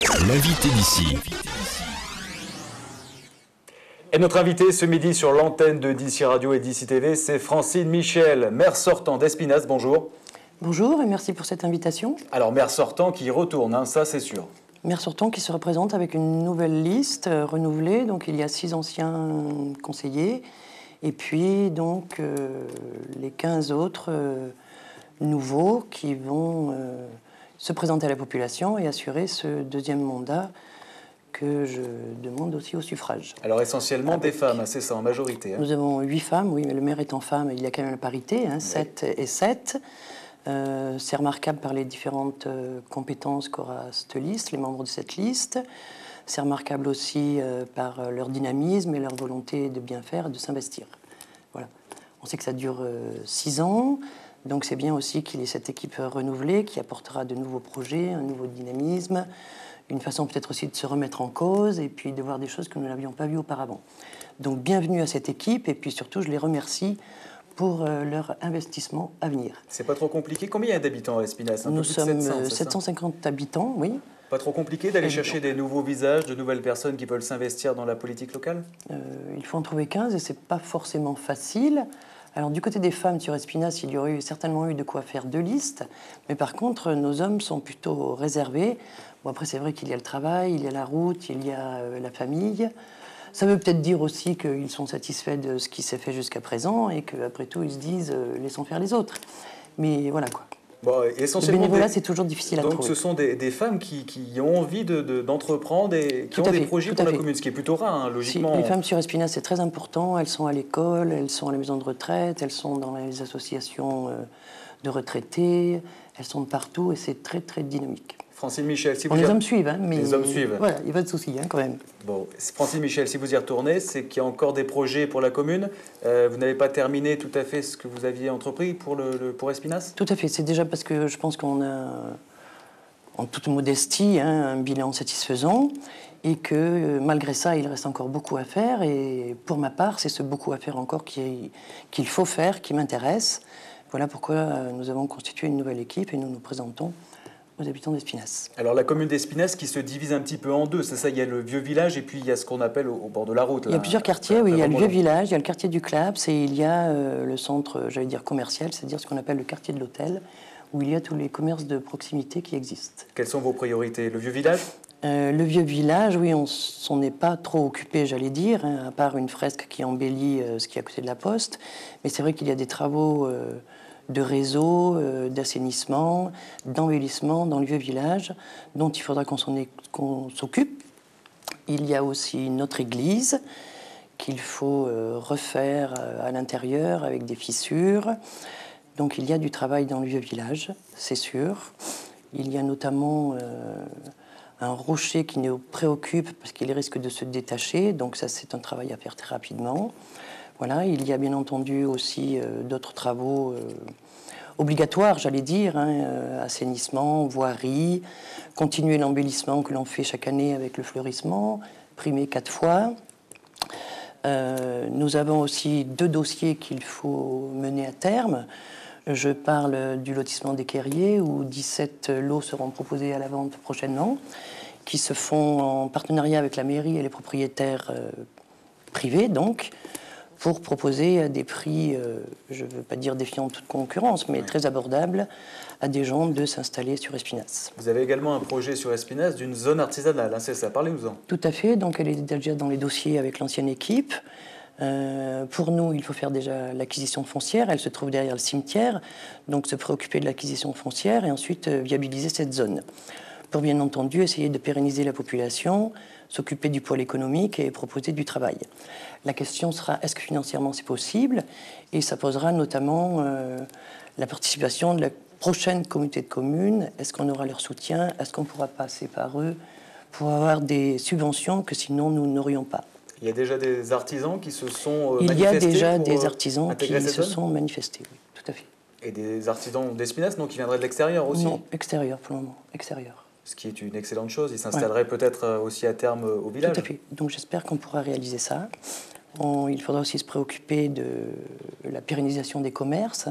L'invité d'ici. Et notre invité ce midi sur l'antenne de DC Radio et DC TV, c'est Francine Michel, maire sortant d'Espinasse. Bonjour. Bonjour et merci pour cette invitation. Alors, maire sortant qui retourne, ça c'est sûr. Maire sortant qui se représente avec une nouvelle liste renouvelée. Donc il y a 6 anciens conseillers et puis donc les 15 autres nouveaux qui vont se présenter à la population et assurer ce deuxième mandat que je demande aussi au suffrage. Alors essentiellement des femmes, c'est ça, en majorité. Nous avons 8 femmes, oui, mais le maire étant femme, il y a quand même la parité, 7 et 7. C'est remarquable par les différentes compétences qu'aura cette liste, les membres de cette liste. C'est remarquable aussi par leur dynamisme et leur volonté de bien faire et de s'investir. Voilà. On sait que ça dure 6 ans, donc c'est bien aussi qu'il y ait cette équipe renouvelée qui apportera de nouveaux projets, un nouveau dynamisme, une façon peut-être aussi de se remettre en cause et puis de voir des choses que nous n'avions pas vues auparavant. Donc bienvenue à cette équipe et puis surtout je les remercie pour leur investissement à venir. C'est pas trop compliqué. Combien il y a d'habitants à Espinasse? Nous sommes 750 habitants, oui. Pas trop compliqué d'aller chercher des nouveaux visages, de nouvelles personnes qui veulent s'investir dans la politique locale? Il faut en trouver 15 et c'est pas forcément facile. Alors du côté des femmes sur Espinasse, il y aurait certainement eu de quoi faire 2 listes, mais par contre nos hommes sont plutôt réservés. Bon, après c'est vrai qu'il y a le travail, il y a la route, il y a la famille. Ça veut peut-être dire aussi qu'ils sont satisfaits de ce qui s'est fait jusqu'à présent et qu'après tout ils se disent laissons faire les autres. Mais voilà quoi. Bon, le bénévolat, c'est toujours difficile à trouver. Donc, ce sont des femmes qui ont envie d'entreprendre et qui ont des projets pour la commune, ce qui est plutôt rare, logiquement. Si, les femmes sur Espinasse, c'est très important. Elles sont à l'école, elles sont à la maison de retraite, elles sont dans les associations de retraités, elles sont de partout et c'est très, très dynamique. Francine Michel, si vous les hommes suivent, mais les hommes suivent. Voilà, il n'y a pas de souci quand même. Bon, Francine Michel, si vous y retournez, c'est qu'il y a encore des projets pour la commune. Vous n'avez pas terminé tout à fait ce que vous aviez entrepris pour Espinasse? Tout à fait. C'est déjà parce que je pense qu'on a, en toute modestie, un bilan satisfaisant et que malgré ça, il reste encore beaucoup à faire. Et pour ma part, c'est ce beaucoup à faire encore qu'il faut faire, qui m'intéresse. Voilà pourquoi nous avons constitué une nouvelle équipe et nous nous présentons aux habitants d'Espinasse. Alors la commune d'Espinasse qui se divise un petit peu en deux, c'est ça, il y a le vieux village et puis il y a ce qu'on appelle au bord de la route. Il y a plusieurs quartiers, oui, il y a le vieux village, il y a le quartier du Claps et il y a le centre, j'allais dire commercial, c'est-à-dire ce qu'on appelle le quartier de l'hôtel, où il y a tous les commerces de proximité qui existent. Quelles sont vos priorités? Le vieux village? Le vieux village, oui, on s'en est pas trop occupé, j'allais dire, à part une fresque qui embellit ce qui est à côté de la poste, mais c'est vrai qu'il y a des travaux de réseau, d'assainissement, d'embellissement dans le vieux village, dont il faudra qu'on s'occupe. Il y a aussi notre église qu'il faut refaire à l'intérieur avec des fissures. Donc il y a du travail dans le vieux village, c'est sûr. Il y a notamment un rocher qui nous préoccupe parce qu'il risque de se détacher. Donc ça, c'est un travail à faire très rapidement. Voilà, il y a bien entendu aussi d'autres travaux obligatoires, j'allais dire, assainissement, voirie, continuer l'embellissement que l'on fait chaque année avec le fleurissement, primé 4 fois. Nous avons aussi 2 dossiers qu'il faut mener à terme. Je parle du lotissement des Querriers, où 17 lots seront proposés à la vente prochainement, qui se font en partenariat avec la mairie et les propriétaires privés, donc, pour proposer à des prix, je ne veux pas dire défiant toute concurrence, mais très abordables, à des gens de s'installer sur Espinasse. Vous avez également un projet sur Espinasse d'une zone artisanale, c'est ça, parlez-nous-en. Tout à fait, donc elle est déjà dans les dossiers avec l'ancienne équipe. Pour nous, il faut faire déjà l'acquisition foncière, elle se trouve derrière le cimetière, donc se préoccuper de l'acquisition foncière et ensuite viabiliser cette zone. Pour bien entendu essayer de pérenniser la population, s'occuper du pôle économique et proposer du travail. La question sera, est-ce que financièrement c'est possible? Et ça posera notamment la participation de la prochaine communauté de communes. Est-ce qu'on aura leur soutien? Est-ce qu'on pourra passer par eux pour avoir des subventions que sinon nous n'aurions pas? Il y a déjà des artisans qui se sont manifestés? Il y a déjà des artisans qui se sont manifestés, oui, tout à fait. Et des artisans d'Espinasse, donc qui viendraient de l'extérieur aussi? Non, extérieur pour le moment, extérieur. Ce qui est une excellente chose. Ils s'installeraient peut-être aussi à terme au village? Tout à fait. Donc j'espère qu'on pourra réaliser ça. Il faudra aussi se préoccuper de la pérennisation des commerces.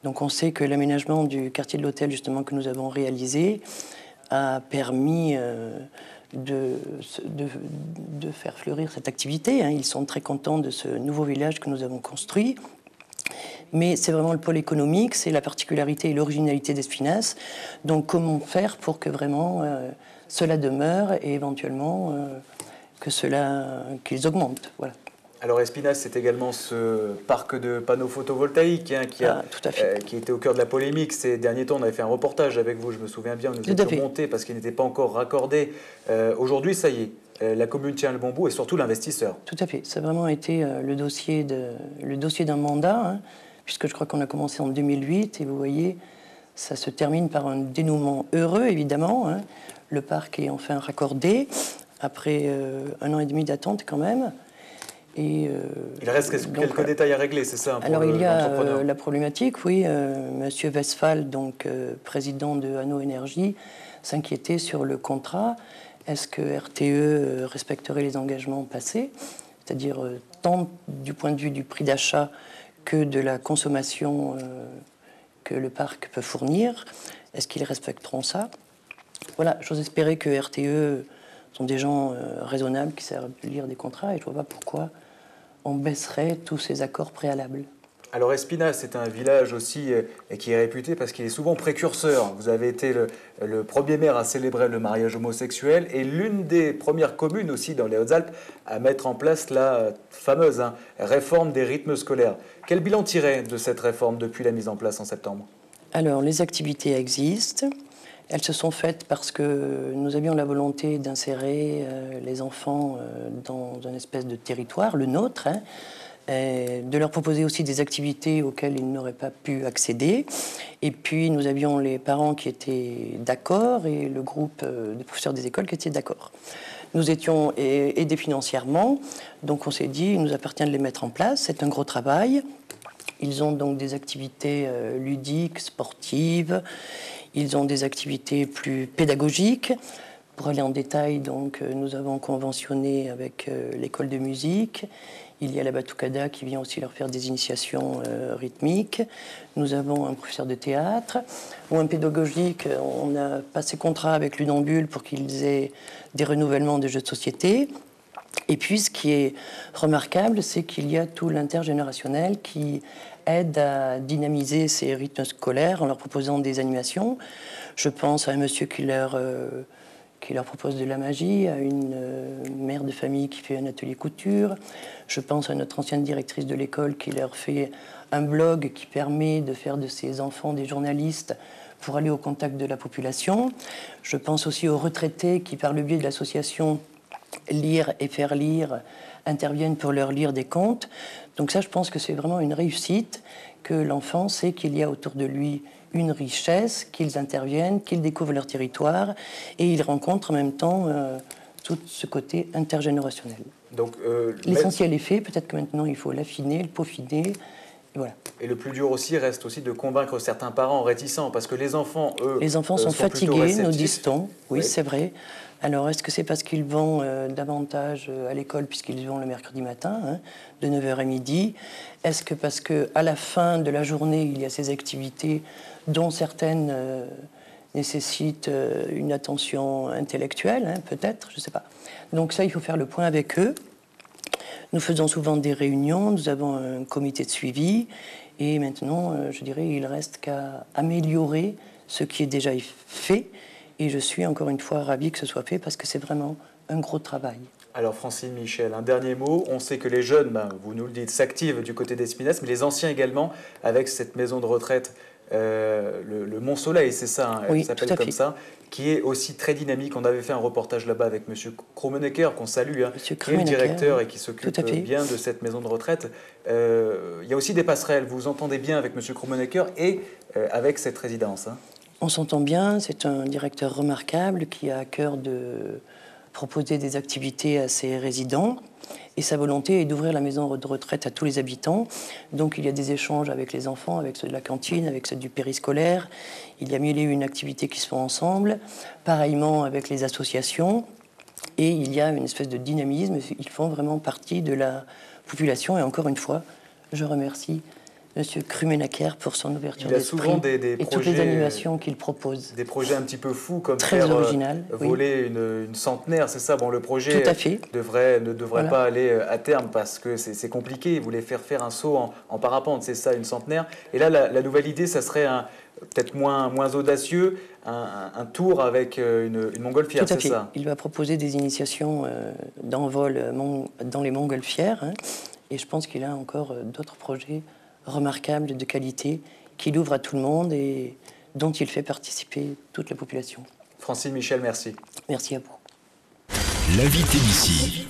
Donc on sait que l'aménagement du quartier de l'hôtel, justement, que nous avons réalisé, a permis de faire fleurir cette activité. Ils sont très contents de ce nouveau village que nous avons construit. Mais c'est vraiment le pôle économique, c'est la particularité et l'originalité d'Espinasse. Donc comment faire pour que vraiment cela demeure et éventuellement qu'ils augmentent. Voilà. Alors Espinasse, c'est également ce parc de panneaux photovoltaïques qui était au cœur de la polémique ces derniers temps. On avait fait un reportage avec vous, je me souviens bien, nous étions montés parce qu'il n'était pas encore raccordé. Aujourd'hui, ça y est, la commune tient le bon bout et surtout l'investisseur. Tout à fait, ça a vraiment été le dossier d'un mandat, puisque je crois qu'on a commencé en 2008 et vous voyez, ça se termine par un dénouement heureux, évidemment. Le parc est enfin raccordé, après 1 an et demi d'attente quand même. Il reste quelques détails à régler, c'est ça? Alors il y a la problématique, oui. Monsieur Westphal, donc président de Anneau Énergie, s'inquiétait sur le contrat. Est-ce que RTE respecterait les engagements passés, c'est-à-dire tant du point de vue du prix d'achat que de la consommation que le parc peut fournir? Est-ce qu'ils respecteront ça? Voilà, j'ose espérer que RTE sont des gens raisonnables qui savent lire des contrats et je ne vois pas pourquoi on baisserait tous ces accords préalables. Alors Espinasse, c'est un village aussi qui est réputé parce qu'il est souvent précurseur. Vous avez été le premier maire à célébrer le mariage homosexuel et l'une des premières communes aussi dans les Hautes-Alpes à mettre en place la fameuse réforme des rythmes scolaires. Quel bilan tirer de cette réforme depuis la mise en place en septembre? Alors les activités existent. Elles se sont faites parce que nous avions la volonté d'insérer les enfants dans une espèce de territoire, le nôtre, de leur proposer aussi des activités auxquelles ils n'auraient pas pu accéder. Et puis nous avions les parents qui étaient d'accord et le groupe de professeurs des écoles qui étaient d'accord. Nous étions aidés financièrement, donc on s'est dit, il nous appartient de les mettre en place, c'est un gros travail. Ils ont donc des activités ludiques, sportives. Ils ont des activités plus pédagogiques. Pour aller en détail, donc, nous avons conventionné avec l'école de musique. Il y a la Batucada qui vient aussi leur faire des initiations rythmiques. Nous avons un professeur de théâtre. Ou un pédagogique, on a passé contrat avec l'Unambule pour qu'ils aient des renouvellements de jeux de société. Et puis, ce qui est remarquable, c'est qu'il y a tout l'intergénérationnel qui aide à dynamiser ces rythmes scolaires en leur proposant des animations. Je pense à un monsieur qui leur propose de la magie, à une mère de famille qui fait un atelier couture. Je pense à notre ancienne directrice de l'école qui leur fait un blog qui permet de faire de ses enfants des journalistes pour aller au contact de la population. Je pense aussi aux retraités qui, par le biais de l'association Lire et faire lire, interviennent pour leur lire des contes. Donc ça, je pense que c'est vraiment une réussite, que l'enfant sait qu'il y a autour de lui une richesse, qu'ils interviennent, qu'ils découvrent leur territoire, et ils rencontrent en même temps tout ce côté intergénérationnel. Donc l'essentiel est fait, peut-être que maintenant il faut l'affiner, le peaufiner. Voilà. Et le plus dur aussi reste aussi de convaincre certains parents réticents, parce que les enfants, eux, sont fatigués, nous dit-on. Oui, oui. C'est vrai. Alors, est-ce que c'est parce qu'ils vont davantage à l'école, puisqu'ils vont le mercredi matin, de 9h à midi? Est-ce que parce qu'à la fin de la journée, il y a ces activités dont certaines nécessitent une attention intellectuelle, peut-être, je ne sais pas. Donc ça, il faut faire le point avec eux. Nous faisons souvent des réunions, nous avons un comité de suivi, et maintenant, je dirais, il reste qu'à améliorer ce qui est déjà fait. Et je suis encore une fois ravie que ce soit fait parce que c'est vraiment un gros travail. Alors Francine Michel, un dernier mot. On sait que les jeunes, vous nous le dites, s'activent du côté d'Espinasse, mais les anciens également, avec cette maison de retraite, le Mont-Soleil, c'est ça, oui, elle s'appelle comme ça, qui est aussi très dynamique. On avait fait un reportage là-bas avec M. Krummenecker, qu'on salue, qui est le directeur et qui s'occupe bien de cette maison de retraite. Il y a aussi des passerelles. Vous entendez bien avec M. Krummenecker et avec cette résidence. On s'entend bien, c'est un directeur remarquable qui a à cœur de proposer des activités à ses résidents. Et sa volonté est d'ouvrir la maison de retraite à tous les habitants. Donc il y a des échanges avec les enfants, avec ceux de la cantine, avec ceux du périscolaire. Il y a 1001 activités qui se font ensemble, pareillement avec les associations. Et il y a une espèce de dynamisme. Ils font vraiment partie de la population. Et encore une fois, je remercie Monsieur Krumenacker pour son ouverture Il a d'esprit souvent des et toutes projets, les animations qu'il propose. des projets un petit peu fous, comme Très faire original, voler une centenaire, c'est ça. Bon, le projet Tout à fait. ne devrait Voilà. pas aller à terme parce que c'est compliqué. Il voulait faire un saut en parapente, c'est ça, une centenaire. Et là, la nouvelle idée, ça serait peut-être moins audacieux, un tour avec une montgolfière, Tout à c'est fait. ça. Il va proposer des initiations d'envol dans les montgolfières. Hein, et je pense qu'il a encore d'autres projets remarquables, de qualité, qu'il ouvre à tout le monde et dont il fait participer toute la population. Francine Michel, merci. Merci à vous. L'invité d'ici.